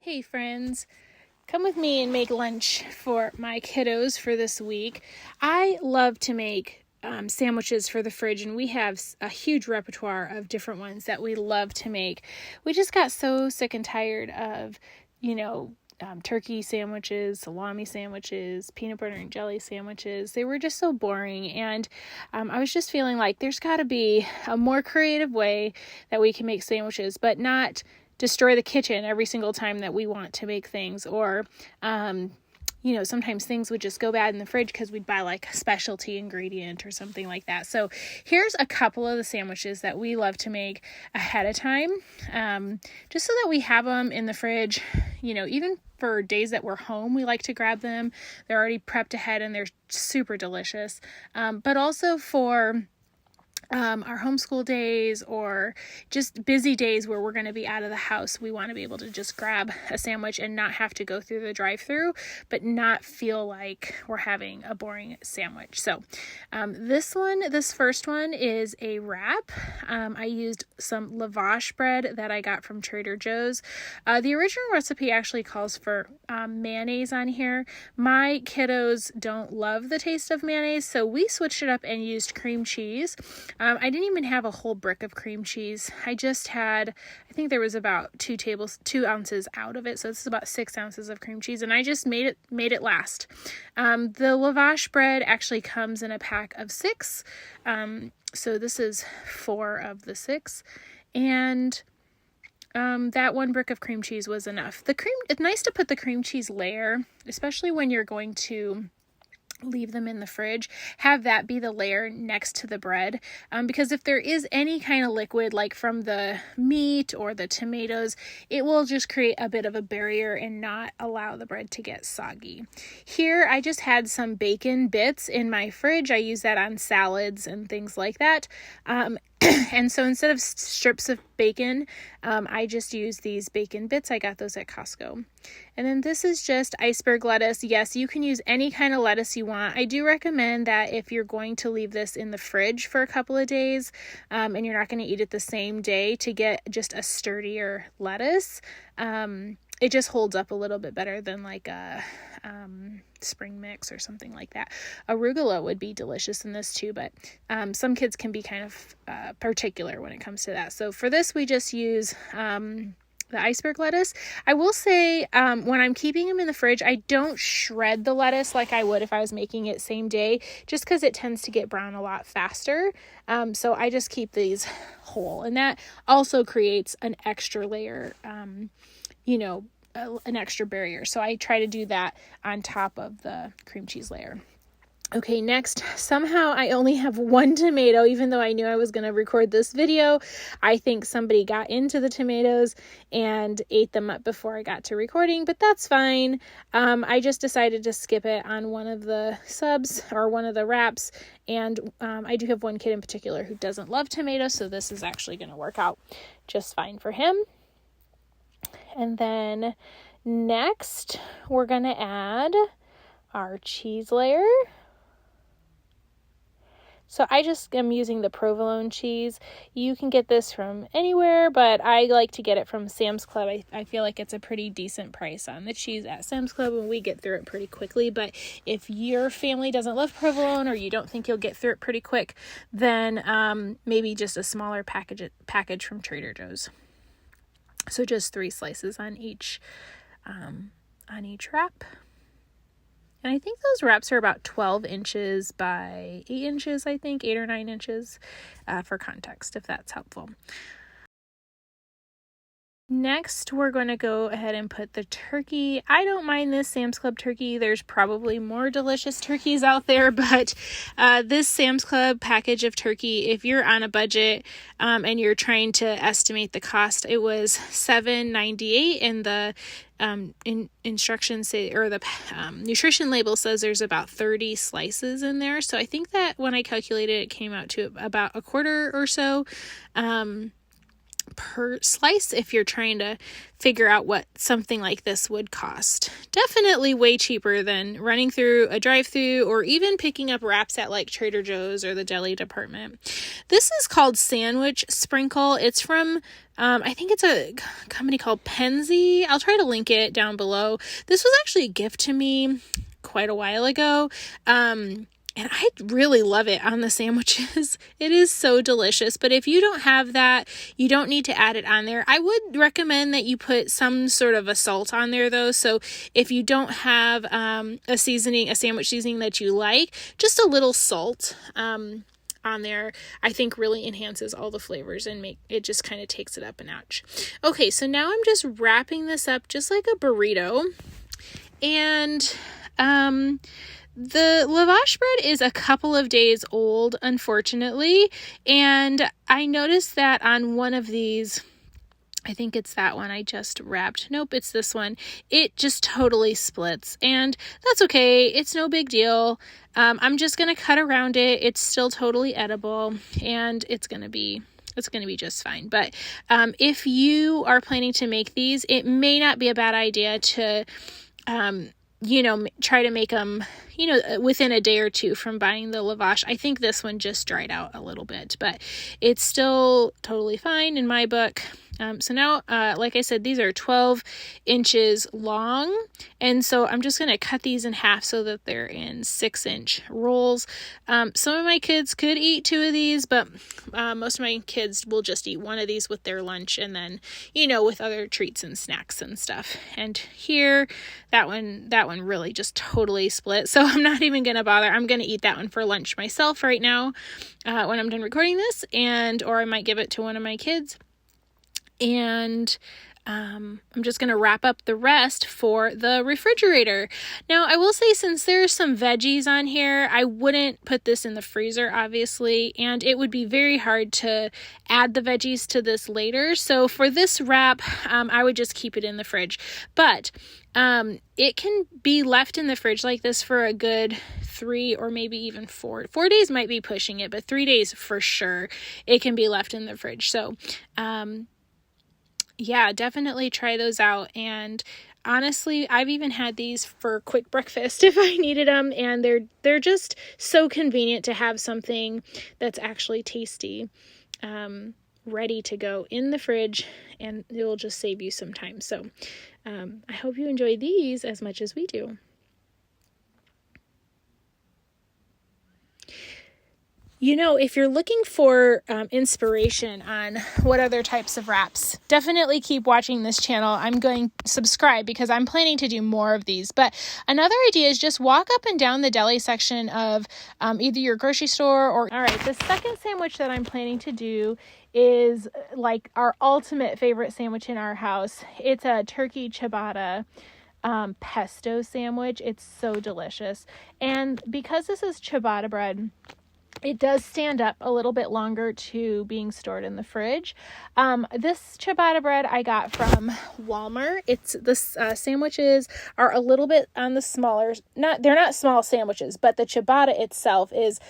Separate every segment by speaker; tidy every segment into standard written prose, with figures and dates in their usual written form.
Speaker 1: Hey friends, come with me and make lunch for my kiddos for this week. I love to make sandwiches for the fridge, and we have a huge repertoire of different ones that we love to make. We just got so sick and tired of, turkey sandwiches, salami sandwiches, peanut butter and jelly sandwiches. They were just so boring, and I was just feeling like there's got to be a more creative way that we can make sandwiches, but not destroy the kitchen every single time that we want to make things, or sometimes things would just go bad in the fridge because we'd buy like a specialty ingredient or something like that. So here's a couple of the sandwiches that we love to make ahead of time, just so that we have them in the fridge, even for days that we're home. We like to grab them. They're already prepped ahead and they're super delicious, but also for our homeschool days or just busy days where we're going to be out of the house. We want to be able to just grab a sandwich and not have to go through the drive-thru, but not feel like we're having a boring sandwich. So this first one is a wrap. I used some lavash bread that I got from Trader Joe's. The original recipe actually calls for mayonnaise on here. My kiddos don't love the taste of mayonnaise, so we switched it up and used cream cheese. I didn't even have a whole brick of cream cheese. I just had, I think there was about 2 ounces out of it. So this is about 6 ounces of cream cheese, and I just made it last. The lavash bread actually comes in a pack of 6. So this is 4 of the 6. And that 1 brick of cream cheese was enough. It's nice to put the cream cheese layer, especially when you're going to leave them in the fridge. Have that be the layer next to the bread, because if there is any kind of liquid, like from the meat or the tomatoes, it will just create a bit of a barrier and not allow the bread to get soggy. Here, I just had some bacon bits in my fridge. I use that on salads and things like that. And so instead of strips of bacon, I just use these bacon bits. I got those at Costco. And then this is just iceberg lettuce. Yes, you can use any kind of lettuce you want. I do recommend that if you're going to leave this in the fridge for a couple of days, and you're not going to eat it the same day, to get just a sturdier lettuce. It just holds up a little bit better than like a spring mix or something like that. Arugula would be delicious in this too, but some kids can be kind of particular when it comes to that. So for this, we just use the iceberg lettuce. I will say, when I'm keeping them in the fridge, I don't shred the lettuce like I would if I was making it same day, just because it tends to get brown a lot faster. So I just keep these whole, and that also creates an extra layer, an extra barrier. So I try to do that on top of the cream cheese layer. Okay, next, somehow I only have 1 tomato, even though I knew I was going to record this video. I think somebody got into the tomatoes and ate them up before I got to recording, but that's fine. I just decided to skip it on one of the subs or one of the wraps, and I do have one kid in particular who doesn't love tomatoes, so this is actually going to work out just fine for him. And then next, we're going to add our cheese layer. So I just am using the provolone cheese. You can get this from anywhere, but I like to get it from Sam's Club. I feel like it's a pretty decent price on the cheese at Sam's Club, and we get through it pretty quickly. But if your family doesn't love provolone, or you don't think you'll get through it pretty quick, then maybe just a smaller package from Trader Joe's. So just 3 slices on each wrap. And I think those wraps are about 12 inches by 8 inches, I think, 8 or 9 inches, for context, if that's helpful. Next, we're going to go ahead and put the turkey. I don't mind this Sam's Club turkey. There's probably more delicious turkeys out there, but this Sam's Club package of turkey, if you're on a budget and you're trying to estimate the cost, it was $7.98, and the instructions say, or the nutrition label says there's about 30 slices in there. So I think that when I calculated, it came out to about a quarter or so. per slice if you're trying to figure out what something like this would cost. Definitely way cheaper than running through a drive-thru or even picking up wraps at like Trader Joe's or the deli department. This is called Sandwich Sprinkle. It's from I think it's a company called Penzi. I'll try to link it down below. This was actually a gift to me quite a while ago. And I really love it on the sandwiches. It is so delicious. But if you don't have that, you don't need to add it on there. I would recommend that you put some sort of a salt on there though. So if you don't have a sandwich seasoning that you like, just a little salt on there, I think really enhances all the flavors and it just kind of takes it up a notch. Okay, so now I'm just wrapping this up just like a burrito. And the lavash bread is a couple of days old, unfortunately, and I noticed that on one of these, I think it's that one I just wrapped. Nope, it's this one. It just totally splits, and that's okay. It's no big deal. I'm just going to cut around it. It's still totally edible, and it's going to be just fine. But if you are planning to make these, it may not be a bad idea to try to make them, within a day or two from buying the lavash. I think this one just dried out a little bit, but it's still totally fine in my book. So now, like I said, these are 12 inches long. And so I'm just going to cut these in half so that they're in 6-inch rolls. Some of my kids could eat 2 of these, but most of my kids will just eat 1 of these with their lunch and then, with other treats and snacks and stuff. And here, that one really just totally split. So I'm not even going to bother. I'm going to eat that one for lunch myself right now when I'm done recording this, or I might give it to one of my kids. And I'm just going to wrap up the rest for the refrigerator. Now, I will say, since there's some veggies on here, I wouldn't put this in the freezer, obviously, and it would be very hard to add the veggies to this later. So for this wrap, I would just keep it in the fridge. But it can be left in the fridge like this for a good 3 or maybe even 4. 4 days might be pushing it, but 3 days for sure it can be left in the fridge. So, yeah, definitely try those out. And honestly, I've even had these for quick breakfast if I needed them, and they're just so convenient to have something that's actually tasty ready to go in the fridge, and it will just save you some time. So I hope you enjoy these as much as we do. If you're looking for inspiration on what other types of wraps, definitely keep watching this channel. I'm going to subscribe because I'm planning to do more of these. But another idea is just walk up and down the deli section of either your grocery store or... All right, the second sandwich that I'm planning to do is like our ultimate favorite sandwich in our house. It's a turkey ciabatta pesto sandwich. It's so delicious. And because this is ciabatta bread, it does stand up a little bit longer to being stored in the fridge. This ciabatta bread I got from Walmart. Sandwiches are a little bit on the smaller, they're not small sandwiches, but the ciabatta itself is,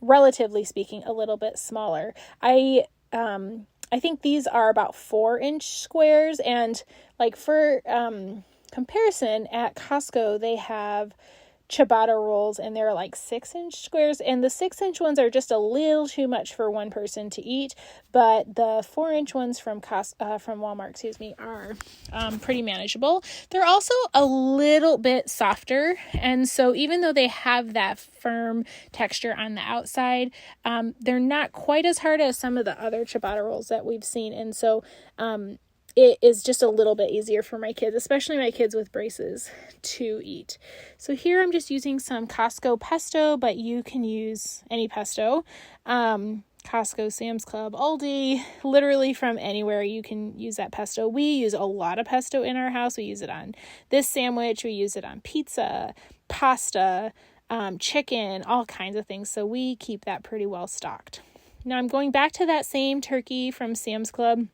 Speaker 1: relatively speaking, a little bit smaller. I think these are about 4-inch squares, and like for comparison, at Costco they have ciabatta rolls and they're like 6-inch squares, and the 6-inch ones are just a little too much for one person to eat, but the 4-inch ones from Walmart, are pretty manageable. They're also a little bit softer, and so even though they have that firm texture on the outside, they're not quite as hard as some of the other ciabatta rolls that we've seen, and so it is just a little bit easier for my kids, especially my kids with braces, to eat. So here I'm just using some Costco pesto, but you can use any pesto. Costco, Sam's Club, Aldi, literally from anywhere you can use that pesto. We use a lot of pesto in our house. We use it on this sandwich. We use it on pizza, pasta, chicken, all kinds of things. So we keep that pretty well stocked. Now I'm going back to that same turkey from Sam's Club.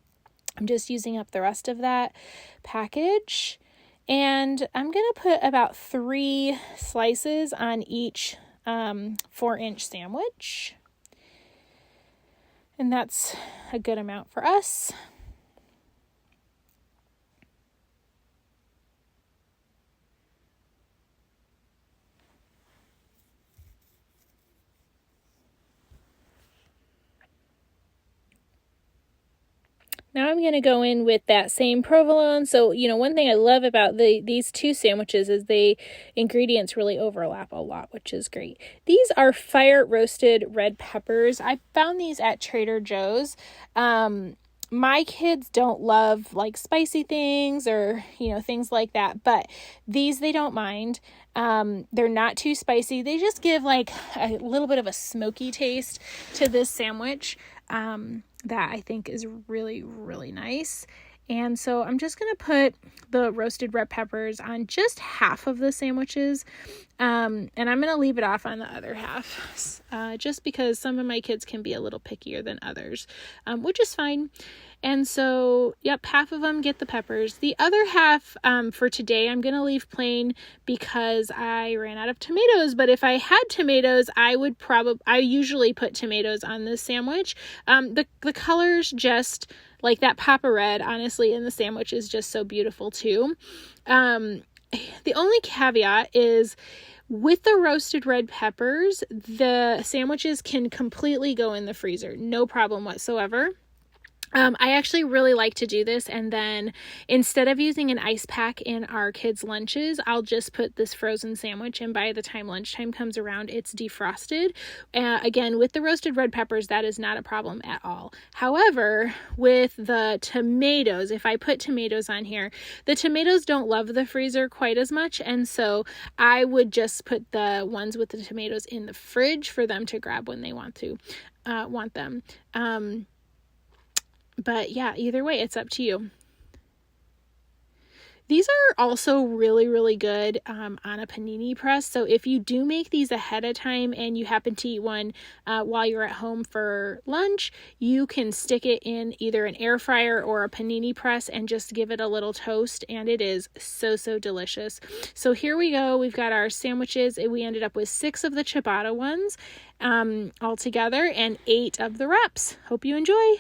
Speaker 1: I'm just using up the rest of that package, and I'm going to put about 3 slices on each 4-inch sandwich. And that's a good amount for us. Now I'm going to go in with that same provolone. So, one thing I love about these two sandwiches is the ingredients really overlap a lot, which is great. These are fire roasted red peppers. I found these at Trader Joe's. My kids don't love like spicy things or, things like that, but these they don't mind. They're not too spicy. They just give like a little bit of a smoky taste to this sandwich. That I think is really, really nice. And so I'm just going to put the roasted red peppers on just half of the sandwiches. And I'm going to leave it off on the other half, just because some of my kids can be a little pickier than others, which is fine. And so, yep, half of them get the peppers. The other half, for today, I'm going to leave plain because I ran out of tomatoes. But if I had tomatoes, I usually put tomatoes on this sandwich. The colors just, like that Papa Red, honestly, in the sandwich is just so beautiful too. The only caveat is with the roasted red peppers, the sandwiches can completely go in the freezer. No problem whatsoever. I actually really like to do this, and then instead of using an ice pack in our kids' lunches, I'll just put this frozen sandwich, and by the time lunchtime comes around, it's defrosted. Again, with the roasted red peppers, that is not a problem at all. However, with the tomatoes, if I put tomatoes on here, the tomatoes don't love the freezer quite as much, and so I would just put the ones with the tomatoes in the fridge for them to grab when they want them. But yeah, either way, it's up to you. These are also really, really good on a panini press. So if you do make these ahead of time and you happen to eat one while you're at home for lunch, you can stick it in either an air fryer or a panini press and just give it a little toast. And it is so, so delicious. So here we go. We've got our sandwiches. We ended up with 6 of the ciabatta ones all together and 8 of the wraps. Hope you enjoy.